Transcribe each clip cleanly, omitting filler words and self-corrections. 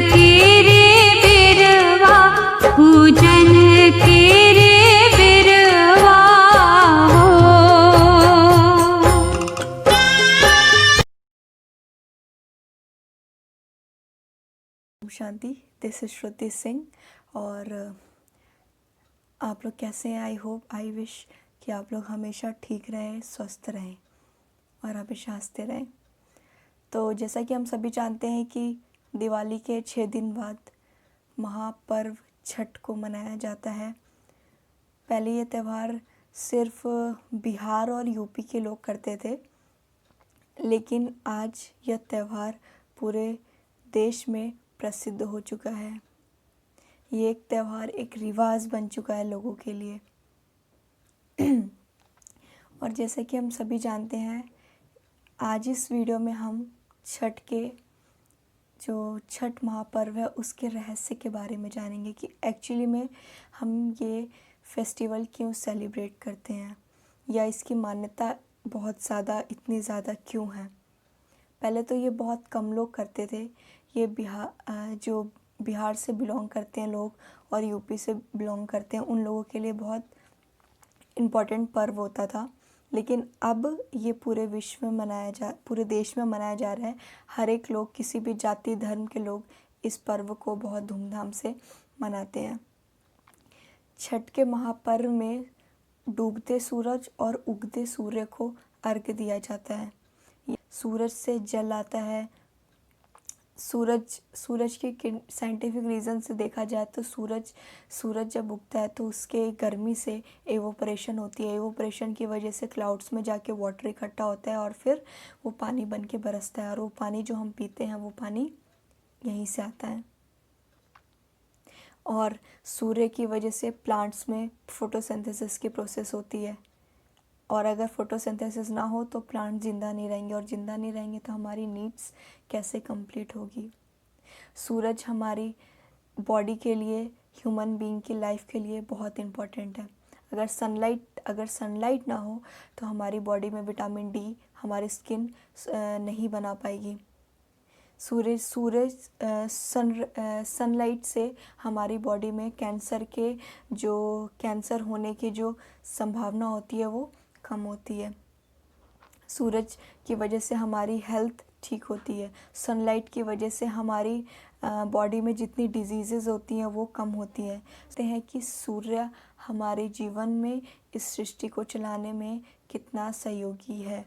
के रे बिरवा, पूजन के रे बिरवा हो। शांति, दिस इज श्रुति सिंह। और आप लोग कैसे हैं? आई होप, आई विश कि आप लोग हमेशा ठीक रहें, स्वस्थ रहें और हमेशा हंसते रहें। तो जैसा कि हम सभी जानते हैं कि दिवाली के 6 दिन बाद महापर्व छठ को मनाया जाता है। पहले ये त्यौहार सिर्फ बिहार और यूपी के लोग करते थे, लेकिन आज यह त्यौहार पूरे देश में प्रसिद्ध हो चुका है। ये एक त्यौहार, एक रिवाज बन चुका है लोगों के लिए। और जैसे कि हम सभी जानते हैं, आज इस वीडियो में हम छठ के जो छठ महापर्व है उसके रहस्य के बारे में जानेंगे कि एक्चुअली में हम ये फेस्टिवल क्यों सेलिब्रेट करते हैं, या इसकी मान्यता बहुत ज़्यादा, इतनी ज़्यादा क्यों है। पहले तो ये बहुत कम लोग करते थे। ये जो बिहार से बिलोंग करते हैं लोग और यूपी से बिलोंग करते हैं, उन लोगों के लिए बहुत इम्पोर्टेंट पर्व होता था। लेकिन अब ये पूरे पूरे देश में मनाया जा रहा है। हर एक लोग, किसी भी जाति धर्म के लोग इस पर्व को बहुत धूमधाम से मनाते हैं। छठ के महापर्व में डूबते सूरज और उगते सूर्य को अर्घ्य दिया जाता है। सूरज से जल आता है। सूरज की साइंटिफिक रीज़न से देखा जाए तो सूरज जब उगता है तो उसके गर्मी से एवोपरेशन होती है। एवोपरेशन की वजह से क्लाउड्स में जाके वाटर इकट्ठा होता है और फिर वो पानी बन के बरसता है, और वो पानी जो हम पीते हैं वो पानी यहीं से आता है। और सूर्य की वजह से प्लांट्स में फोटोसिंथेसिस की प्रोसेस होती है, और अगर फोटोसिंथेसिस ना हो तो प्लांट ज़िंदा नहीं रहेंगे, और ज़िंदा नहीं रहेंगे तो हमारी नीड्स कैसे कंप्लीट होगी। सूरज हमारी बॉडी के लिए, ह्यूमन बीइंग की लाइफ के लिए बहुत इम्पॉर्टेंट है। अगर सनलाइट ना हो तो हमारी बॉडी में विटामिन डी, हमारी स्किन नहीं बना पाएगी। सनलाइट से हमारी बॉडी में कैंसर होने की जो संभावना होती है वो कम होती है। सूरज की वजह से हमारी हेल्थ ठीक होती है। सनलाइट की वजह से हमारी बॉडी में जितनी डिजीज़ेज़ होती हैं वो कम होती हैं। कहते हैं कि सूर्य हमारे जीवन में, इस सृष्टि को चलाने में कितना सहयोगी है,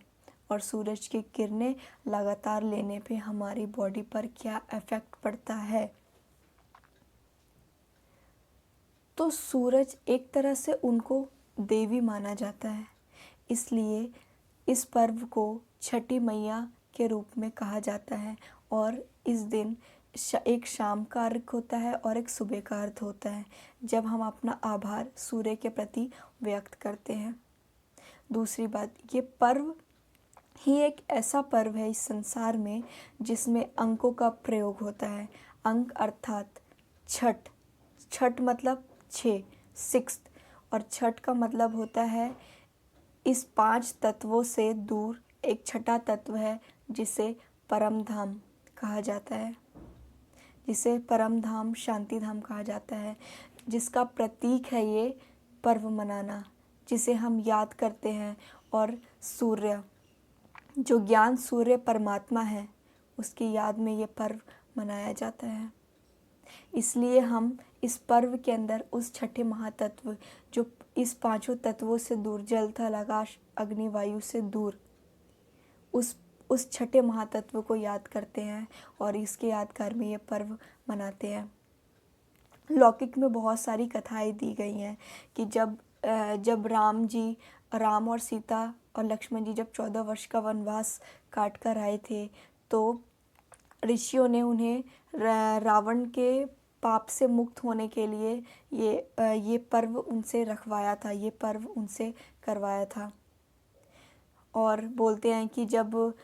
और सूरज की किरणें लगातार लेने पे हमारी बॉडी पर क्या इफ़ेक्ट पड़ता है। तो सूरज एक तरह से उनको देवी माना जाता है, इसलिए इस पर्व को छठी मैया के रूप में कहा जाता है। और इस दिन एक शाम का अर्घ होता है और एक सुबह का अर्घ होता है, जब हम अपना आभार सूर्य के प्रति व्यक्त करते हैं। दूसरी बात, ये पर्व ही एक ऐसा पर्व है इस संसार में जिसमें अंकों का प्रयोग होता है। अंक अर्थात छठ मतलब 6, और छठ का मतलब होता है इस 5 तत्वों से दूर एक छठा तत्व है जिसे परम धाम कहा जाता है, जिसे परम धाम, शांति धाम कहा जाता है, जिसका प्रतीक है ये पर्व मनाना, जिसे हम याद करते हैं। और सूर्य, जो ज्ञान सूर्य परमात्मा है, उसकी याद में ये पर्व मनाया जाता है। इसलिए हम इस पर्व के अंदर उस छठे महातत्व, जो इस 5 तत्वों से दूर, जल थल आकाश अग्नि वायु से दूर, उस छठे महातत्व को याद करते हैं और इसके यादगार में ये पर्व मनाते हैं। लौकिक में बहुत सारी कथाएं दी गई हैं कि जब राम और सीता और लक्ष्मण जी जब 14 वर्ष का वनवास काट कर आए थे, तो ऋषियों ने उन्हें रावण के पाप से मुक्त होने के लिए ये पर्व उनसे रखवाया था, ये पर्व उनसे करवाया था। और बोलते हैं कि जब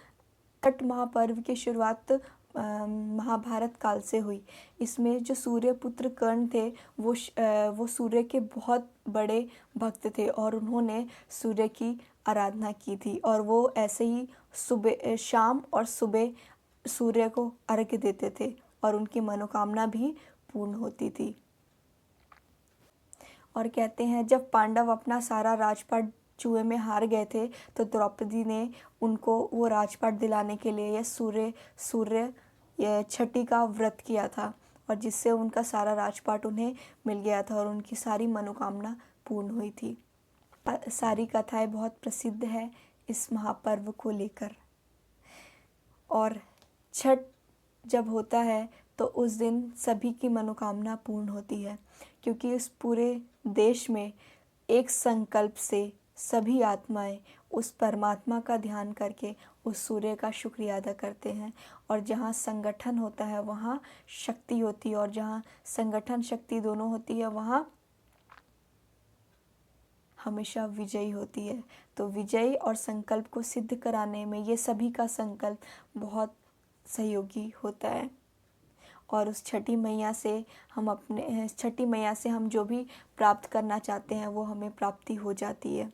छठ महापर्व की शुरुआत महाभारत काल से हुई। इसमें जो सूर्यपुत्र कर्ण थे वो सूर्य के बहुत बड़े भक्त थे और उन्होंने सूर्य की आराधना की थी, और वो ऐसे ही सुबह, शाम और सुबह सूर्य को अर्घ्य देते थे। और उनकी मनोकामना भी पूर्ण होती थी। और कहते हैं जब पांडव अपना सारा राजपाट जुए में हार गए थे तो द्रौपदी ने उनको वो राजपाट दिलाने के लिए यह सूर्य छठी का व्रत किया था, और जिससे उनका सारा राजपाट उन्हें मिल गया था और उनकी सारी मनोकामना पूर्ण हुई थी। सारी कथाएं बहुत प्रसिद्ध है इस महापर्व को लेकर। और छठ जब होता है तो उस दिन सभी की मनोकामना पूर्ण होती है, क्योंकि इस पूरे देश में एक संकल्प से सभी आत्माएं उस परमात्मा का ध्यान करके उस सूर्य का शुक्रिया अदा करते हैं। और जहाँ संगठन होता है वहाँ शक्ति होती है, और जहाँ संगठन शक्ति दोनों होती है वहाँ हमेशा विजयी होती है। तो विजय और संकल्प को सिद्ध कराने में ये सभी का संकल्प बहुत सहयोगी होता है। और उस छठी मैया से हम जो भी प्राप्त करना चाहते हैं वो हमें प्राप्ति हो जाती है।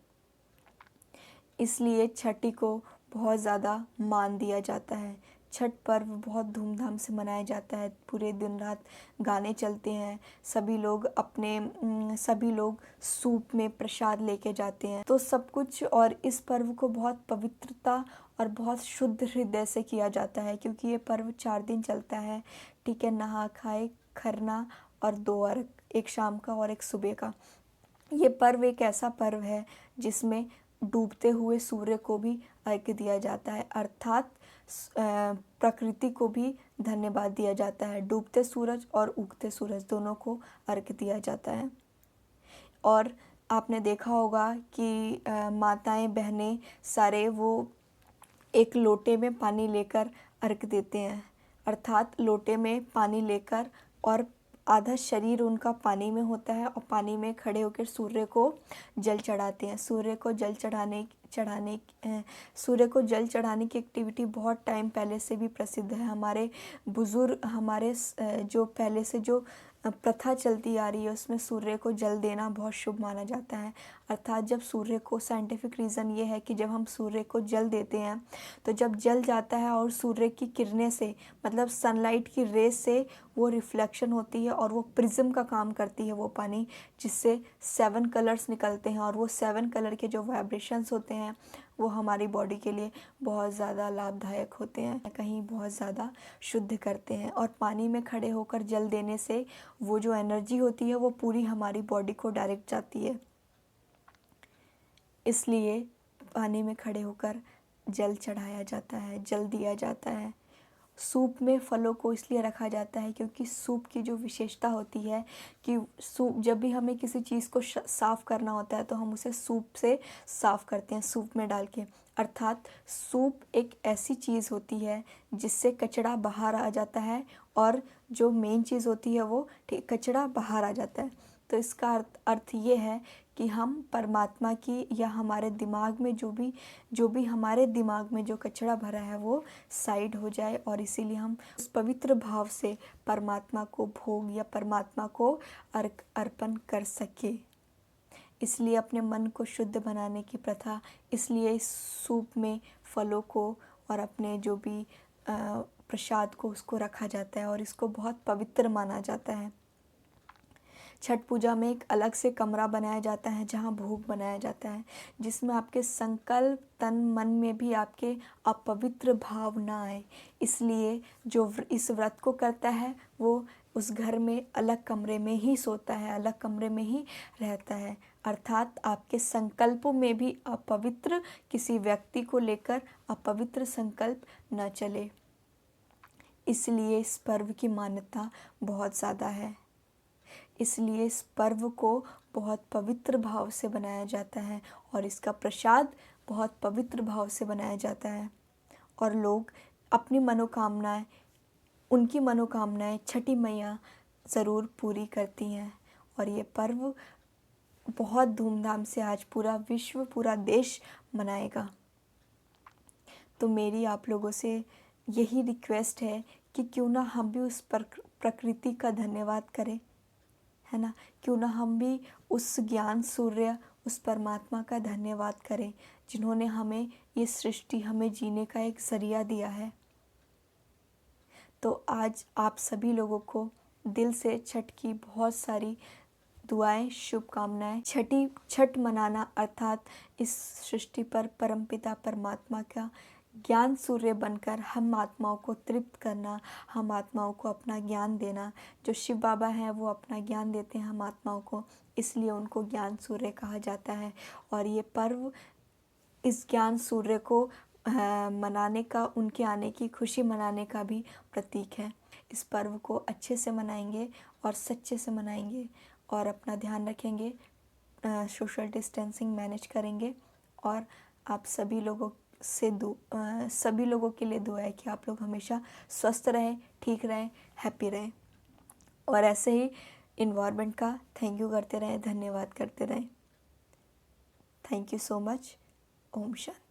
इसलिए छठी को बहुत ज़्यादा मान दिया जाता है। छठ पर्व बहुत धूमधाम से मनाया जाता है। पूरे दिन रात गाने चलते हैं, सभी लोग सूप में प्रसाद लेके जाते हैं, तो सब कुछ। और इस पर्व को बहुत पवित्रता और बहुत शुद्ध हृदय से किया जाता है, क्योंकि ये पर्व 4 दिन चलता है। ठीक है, नहा खाए, खरना और 2 अर्घ, एक शाम का और एक सुबह का। ये पर्व एक ऐसा पर्व है जिसमें डूबते हुए सूर्य को भी अर्घ्य दिया जाता है, अर्थात प्रकृति को भी धन्यवाद दिया जाता है। डूबते सूरज और उगते सूरज दोनों को अर्घ्य दिया जाता है। और आपने देखा होगा कि माताएं बहनें सारे वो एक लोटे में पानी लेकर अर्घ्य देते हैं, अर्थात लोटे में पानी लेकर, और आधा शरीर उनका पानी में होता है और पानी में खड़े होकर सूर्य को जल चढ़ाते हैं। सूर्य को जल चढ़ाने की एक्टिविटी बहुत टाइम पहले से भी प्रसिद्ध है। हमारे बुजुर्ग, जो पहले से जो प्रथा चलती आ रही है उसमें सूर्य को जल देना बहुत शुभ माना जाता है। अर्थात जब सूर्य को, साइंटिफिक रीज़न ये है कि जब हम सूर्य को जल देते हैं तो जब जल जाता है और सूर्य की किरणें से, मतलब सनलाइट की रेस से वो रिफ्लेक्शन होती है और वो प्रिज्म का काम करती है वो पानी, जिससे 7 कलर्स निकलते हैं। और वो 7 कलर के जो वाइब्रेशंस होते हैं वो हमारी बॉडी के लिए बहुत ज़्यादा लाभदायक होते हैं, कहीं बहुत ज़्यादा शुद्ध करते हैं। और पानी में खड़े होकर जल देने से वो जो एनर्जी होती है वो पूरी हमारी बॉडी को डायरेक्ट जाती है। इसलिए पानी में खड़े होकर जल चढ़ाया जाता है, जल दिया जाता है। सूप में फलों को इसलिए रखा जाता है क्योंकि सूप की जो विशेषता होती है कि सूप, जब भी हमें किसी चीज़ को साफ़ करना होता है तो हम उसे सूप से साफ़ करते हैं, सूप में डाल के। अर्थात सूप एक ऐसी चीज़ होती है जिससे कचरा बाहर आ जाता है, और जो मेन चीज़ होती है वो कचरा बाहर आ जाता है। तो इसका अर्थ ये है कि हम परमात्मा की, या हमारे दिमाग में जो भी हमारे दिमाग में जो कचरा भरा है वो साइड हो जाए, और इसीलिए हम उस पवित्र भाव से परमात्मा को भोग या परमात्मा को अर्पण कर सके। इसलिए अपने मन को शुद्ध बनाने की प्रथा, इसलिए इस सूप में फलों को और अपने जो भी प्रसाद को उसको रखा जाता है, और इसको बहुत पवित्र माना जाता है। छठ पूजा में एक अलग से कमरा बनाया जाता है जहाँ भोग बनाया जाता है, जिसमें आपके संकल्प, तन मन में भी आपके अपवित्र भाव ना आए। इसलिए जो इस व्रत को करता है वो उस घर में अलग कमरे में ही सोता है, अलग कमरे में ही रहता है। अर्थात आपके संकल्पों में भी अपवित्र, किसी व्यक्ति को लेकर अपवित्र संकल्प न चले। इसलिए इस पर्व की मान्यता बहुत ज़्यादा है। इसलिए इस पर्व को बहुत पवित्र भाव से बनाया जाता है, और इसका प्रसाद बहुत पवित्र भाव से बनाया जाता है। और लोग अपनी मनोकामनाएं, उनकी मनोकामनाएं छठी मैया ज़रूर पूरी करती हैं। और ये पर्व बहुत धूमधाम से आज पूरा विश्व, पूरा देश मनाएगा। तो मेरी आप लोगों से यही रिक्वेस्ट है कि क्यों ना हम भी उस प्रकृति का धन्यवाद करें, है ना। क्यों ना हम भी उस ज्ञान सूर्य, उस परमात्मा का धन्यवाद करें जिन्होंने हमें ये सृष्टि, हमें जीने का एक ज़रिया दिया है। तो आज आप सभी लोगों को दिल से छठ की बहुत सारी दुआएं, शुभकामनाएं। छठ मनाना अर्थात इस सृष्टि पर परमपिता परमात्मा का ज्ञान सूर्य बनकर हम आत्माओं को तृप्त करना, हम आत्माओं को अपना ज्ञान देना। जो शिव बाबा हैं वो अपना ज्ञान देते हैं हम आत्माओं को, इसलिए उनको ज्ञान सूर्य कहा जाता है। और ये पर्व इस ज्ञान सूर्य को मनाने का, उनके आने की खुशी मनाने का भी प्रतीक है। इस पर्व को अच्छे से मनाएंगे और सच्चे से मनाएंगे और अपना ध्यान रखेंगे, सोशल डिस्टेंसिंग मैनेज करेंगे। और आप सभी लोगों के लिए दुआ है कि आप लोग हमेशा स्वस्थ रहें, ठीक रहें, हैप्पी रहें और ऐसे ही इन्वायरमेंट का थैंक यू करते रहें, धन्यवाद करते रहें। Thank you so much. ओम शांति।